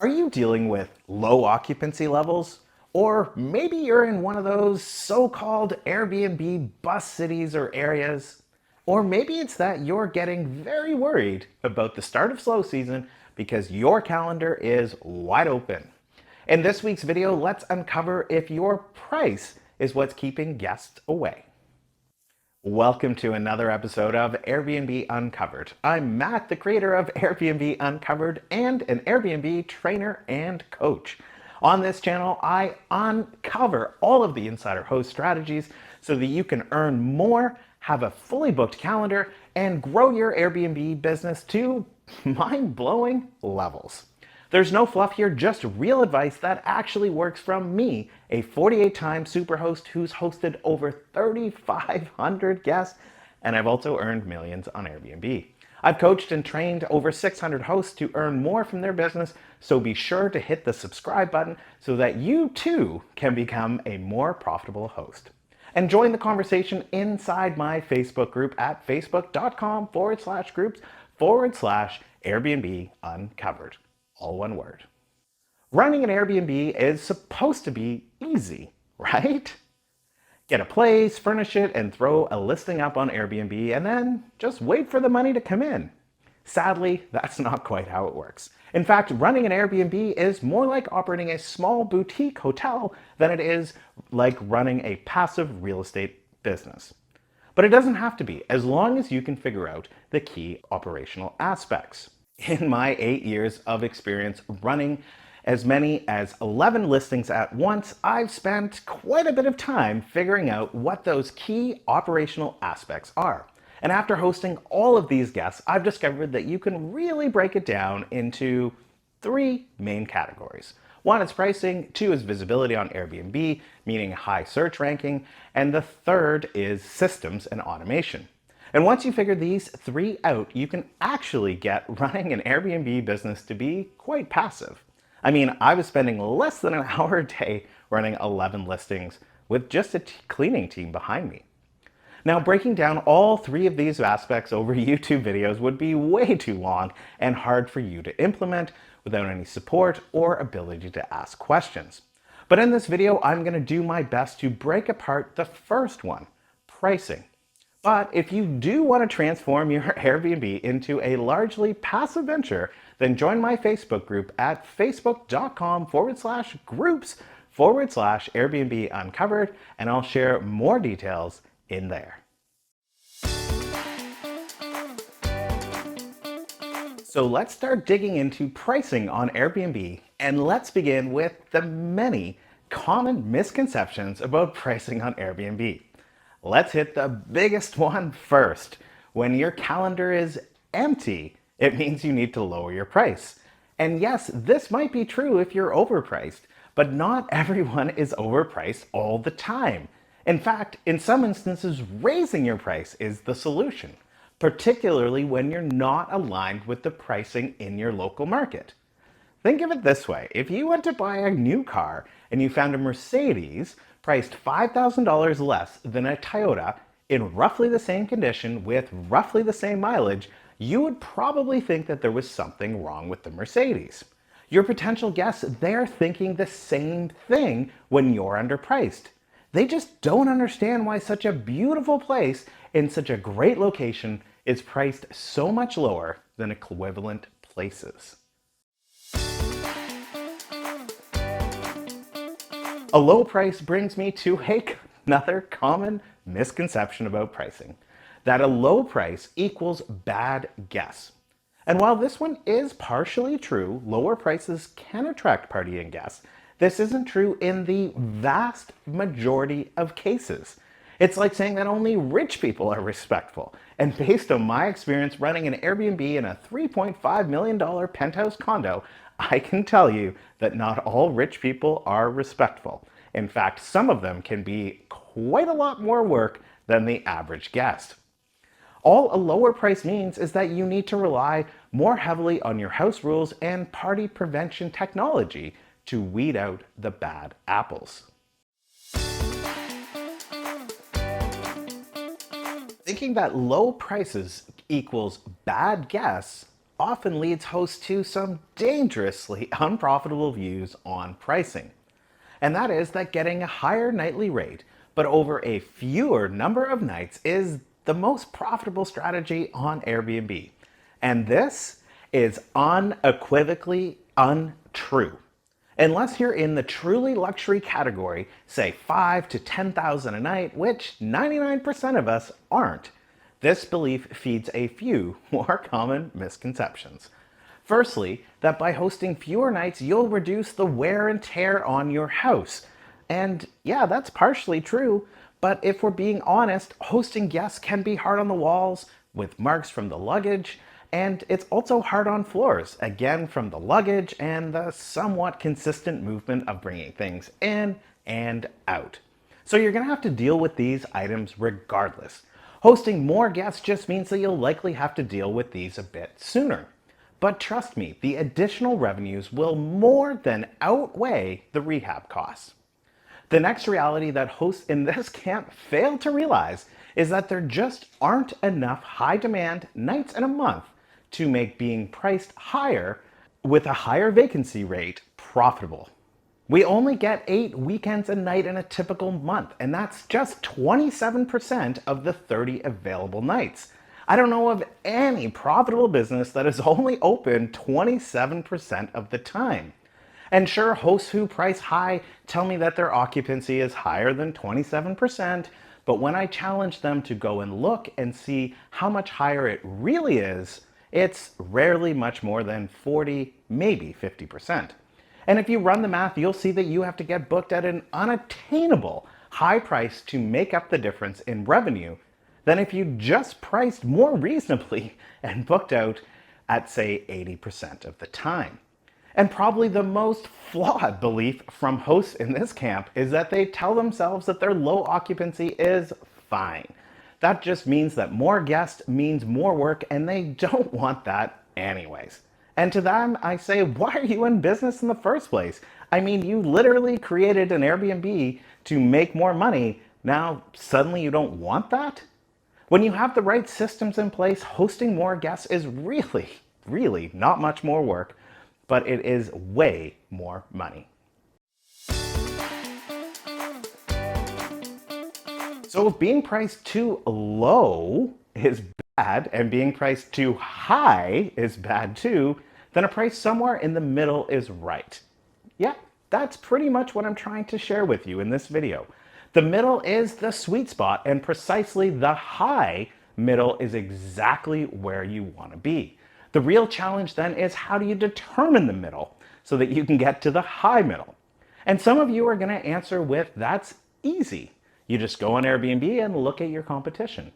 Are you dealing with low occupancy levels? Or maybe you're in one of those so-called Airbnb bust cities or areas. Or maybe it's that you're getting very worried about the start of slow season because your calendar is wide open. In this week's video, let's uncover if your price is what's keeping guests away. Welcome to another episode of Airbnb Uncovered. I'm Matt, the creator of Airbnb Uncovered and an Airbnb trainer and coach. On this channel, I uncover all of the insider host strategies so that you can earn more, have a fully booked calendar, and grow your Airbnb business to mind-blowing levels. There's no fluff here, just real advice that actually works from me, a 48-time superhost who's hosted over 3,500 guests, and I've also earned millions on Airbnb. I've coached and trained over 600 hosts to earn more from their business, so be sure to hit the subscribe button so that you too can become a more profitable host. And join the conversation inside my Facebook group at facebook.com/groups/Airbnb Uncovered. All one word. Running an Airbnb is supposed to be easy, right? Get a place, furnish it, and throw a listing up on Airbnb, and then just wait for the money to come in. Sadly, that's not quite how it works. In fact, running an Airbnb is more like operating a small boutique hotel than it is like running a passive real estate business. But it doesn't have to be, as long as you can figure out the key operational aspects. In my 8 years of experience running as many as 11 listings at once, I've spent quite a bit of time figuring out what those key operational aspects are. And after hosting all of these guests, I've discovered that you can really break it down into 3 main categories. 1 is pricing, 2 is visibility on Airbnb, meaning high search ranking, and the 3rd is systems and automation. And once you figure these 3 out, you can actually get running an Airbnb business to be quite passive. I mean, I was spending less than an hour a day running 11 listings with just a cleaning team behind me. Now, breaking down all 3 of these aspects over YouTube videos would be way too long and hard for you to implement without any support or ability to ask questions. But in this video, I'm going to do my best to break apart the first one, pricing. But if you do want to transform your Airbnb into a largely passive venture, then join my Facebook group at facebook.com/groups/Airbnb Uncovered, and I'll share more details in there. So let's start digging into pricing on Airbnb, and let's begin with the many common misconceptions about pricing on Airbnb. Let's hit the biggest one first. When your calendar is empty, it means you need to lower your price. And yes, this might be true if you're overpriced, but not everyone is overpriced all the time. In fact, in some instances, raising your price is the solution, particularly when you're not aligned with the pricing in your local market. Think of it this way. If you went to buy a new car and you found a Mercedes priced $5,000 less than a Toyota in roughly the same condition with roughly the same mileage, you would probably think that there was something wrong with the Mercedes. Your potential guests, they're thinking the same thing when you're underpriced. They just don't understand why such a beautiful place in such a great location is priced so much lower than equivalent places. A low price brings me to another common misconception about pricing, that a low price equals bad guests. And while this one is partially true, lower prices can attract partying guests, this isn't true in the vast majority of cases. It's like saying that only rich people are respectful. And based on my experience running an Airbnb in a $3.5 million penthouse condo, I can tell you that not all rich people are respectful. In fact, some of them can be quite a lot more work than the average guest. All a lower price means is that you need to rely more heavily on your house rules and party prevention technology to weed out the bad apples. Thinking that low prices equals bad guests often leads hosts to some dangerously unprofitable views on pricing. And that is that getting a higher nightly rate, but over a fewer number of nights, is the most profitable strategy on Airbnb. And this is unequivocally untrue. Unless you're in the truly luxury category, say 5 to 10,000 a night, which 99% of us aren't. This belief feeds a few more common misconceptions. Firstly, that by hosting fewer nights, you'll reduce the wear and tear on your house. And yeah, that's partially true, but if we're being honest, hosting guests can be hard on the walls with marks from the luggage, and it's also hard on floors, again from the luggage and the somewhat consistent movement of bringing things in and out. So you're gonna have to deal with these items regardless. Hosting more guests just means that you'll likely have to deal with these a bit sooner. But trust me, the additional revenues will more than outweigh the rehab costs. The next reality that hosts in this camp fail to realize is that there just aren't enough high demand nights in a month to make being priced higher with a higher vacancy rate profitable. We only get 8 weekends a night in a typical month, and that's just 27% of the 30 available nights. I don't know of any profitable business that is only open 27% of the time. And sure, hosts who price high tell me that their occupancy is higher than 27%, but when I challenge them to go and look and see how much higher it really is, it's rarely much more than 40, maybe 50%. And if you run the math, you'll see that you have to get booked at an unattainable high price to make up the difference in revenue than if you just priced more reasonably and booked out at, say, 80% of the time. And probably the most flawed belief from hosts in this camp is that they tell themselves that their low occupancy is fine. That just means that more guests means more work, and they don't want that anyways. And to them, I say, why are you in business in the first place? I mean, you literally created an Airbnb to make more money. Now, suddenly you don't want that? When you have the right systems in place, hosting more guests is really not much more work, but it is way more money. So if being priced too low is bad and being priced too high is bad too, then a price somewhere in the middle is right. Yeah, that's pretty much what I'm trying to share with you in this video. The middle is the sweet spot, and precisely the high middle is exactly where you want to be. The real challenge then is, how do you determine the middle so that you can get to the high middle? And some of you are going to answer with, that's easy. You just go on Airbnb and look at your competition.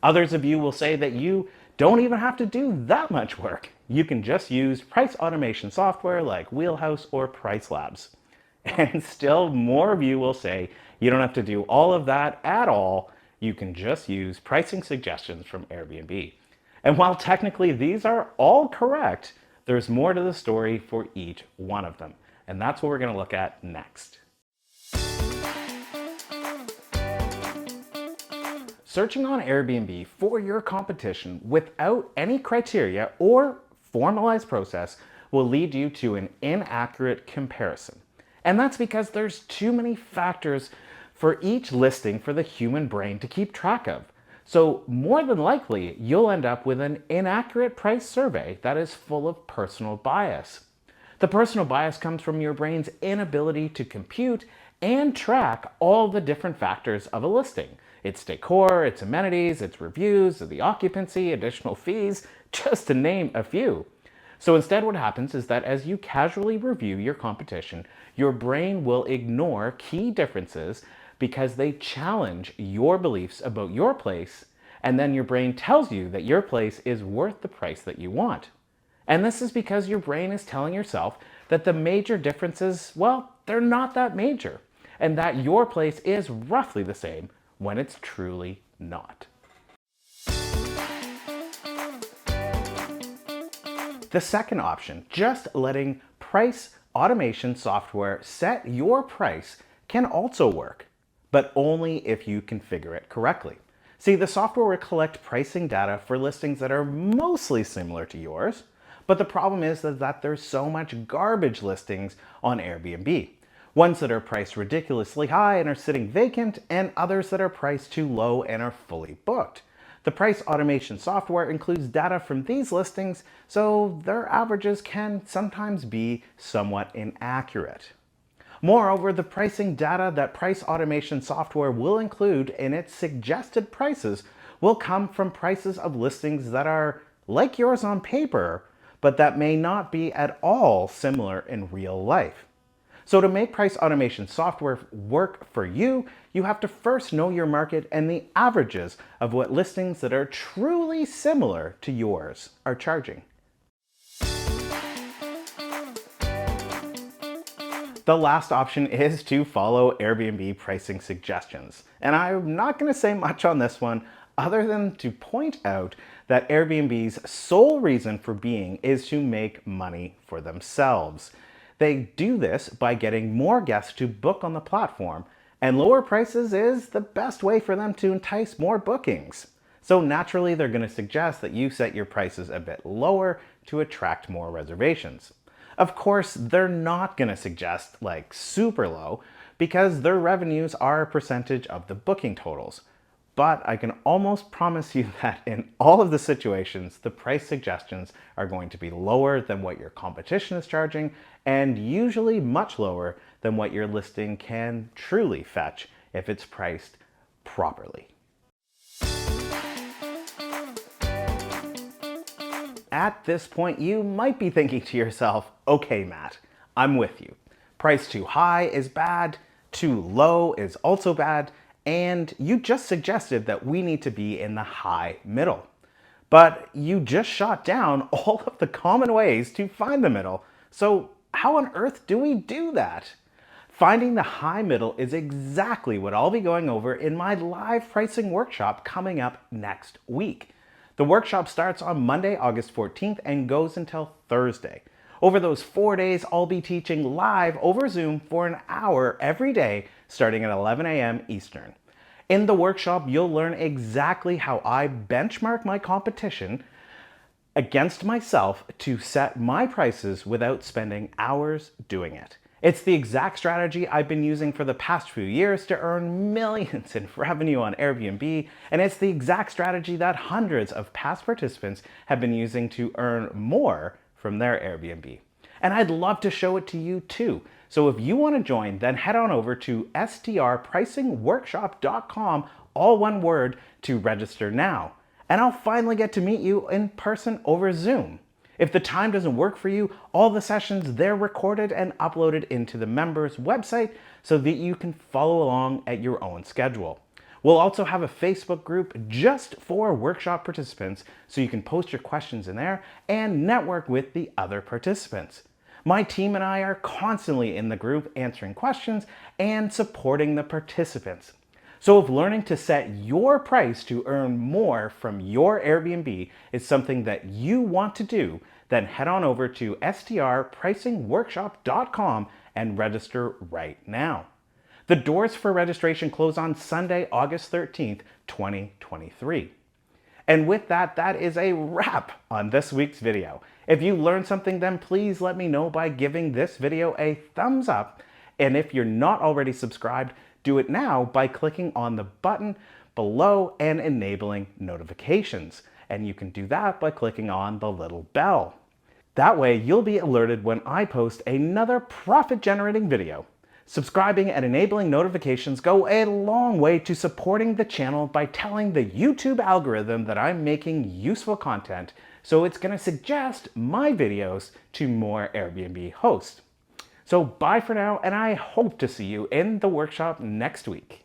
Others of you will say that you don't even have to do that much work. You can just use price automation software like Wheelhouse or Price Labs. And still more of you will say you don't have to do all of that at all. You can just use pricing suggestions from Airbnb. And while technically these are all correct, there's more to the story for each one of them. And that's what we're going to look at next. Searching on Airbnb for your competition without any criteria or formalized process will lead you to an inaccurate comparison. And that's because there's too many factors for each listing for the human brain to keep track of. So more than likely, you'll end up with an inaccurate price survey that is full of personal bias. The personal bias comes from your brain's inability to compute and track all the different factors of a listing. Its decor, its amenities, its reviews, the occupancy, additional fees, just to name a few. So instead what happens is that as you casually review your competition, your brain will ignore key differences because they challenge your beliefs about your place, and then your brain tells you that your place is worth the price that you want. And this is because your brain is telling yourself that the major differences, well, they're not that major, and that your place is roughly the same when it's truly not. The second option, just letting price automation software set your price, can also work, but only if you configure it correctly. See, the software will collect pricing data for listings that are mostly similar to yours, But the problem is that there's so much garbage listings on Airbnb. Ones that are priced ridiculously high and are sitting vacant, and others that are priced too low and are fully booked. The price automation software includes data from these listings, so their averages can sometimes be somewhat inaccurate. Moreover, the pricing data that price automation software will include in its suggested prices will come from prices of listings that are like yours on paper, but that may not be at all similar in real life. So to make price automation software work for you, you have to first know your market and the averages of what listings that are truly similar to yours are charging. The last option is to follow Airbnb pricing suggestions. And I'm not going to say much on this one other than to point out that Airbnb's sole reason for being is to make money for themselves. They do this by getting more guests to book on the platform, and lower prices is the best way for them to entice more bookings. So naturally, they're going to suggest that you set your prices a bit lower to attract more reservations. Of course, they're not going to suggest like super low because their revenues are a percentage of the booking totals. But I can almost promise you that in all of the situations, the price suggestions are going to be lower than what your competition is charging, and usually much lower than what your listing can truly fetch if it's priced properly. At this point, you might be thinking to yourself, okay, Matt, I'm with you. Price too high is bad, too low is also bad, and you just suggested that we need to be in the high middle. But you just shot down all of the common ways to find the middle. So how on earth do we do that? Finding the high middle is exactly what I'll be going over in my live pricing workshop coming up next week. The workshop starts on Monday, August 14th and goes until Thursday. Over those 4 days, I'll be teaching live over Zoom for an hour every day, starting at 11 a.m. Eastern. In the workshop, you'll learn exactly how I benchmark my competition against myself to set my prices without spending hours doing it. It's the exact strategy I've been using for the past few years to earn millions in revenue on Airbnb, and it's the exact strategy that hundreds of past participants have been using to earn more from their Airbnb. And I'd love to show it to you too. So if you want to join, then head on over to strpricingworkshop.com, all one word, to register now. And I'll finally get to meet you in person over Zoom. If the time doesn't work for you, all the sessions, they're recorded and uploaded into the members website so that you can follow along at your own schedule. We'll also have a Facebook group just for workshop participants so you can post your questions in there and network with the other participants. My team and I are constantly in the group answering questions and supporting the participants. So if learning to set your price to earn more from your Airbnb is something that you want to do, then head on over to strpricingworkshop.com and register right now. The doors for registration close on Sunday, August 13th, 2023. And with that, that is a wrap on this week's video. If you learned something, then please let me know by giving this video a thumbs up. And if you're not already subscribed, do it now by clicking on the button below and enabling notifications. And you can do that by clicking on the little bell. That way you'll be alerted when I post another profit-generating video. Subscribing and enabling notifications go a long way to supporting the channel by telling the YouTube algorithm that I'm making useful content, so it's going to suggest my videos to more Airbnb hosts. So bye for now, and I hope to see you in the workshop next week.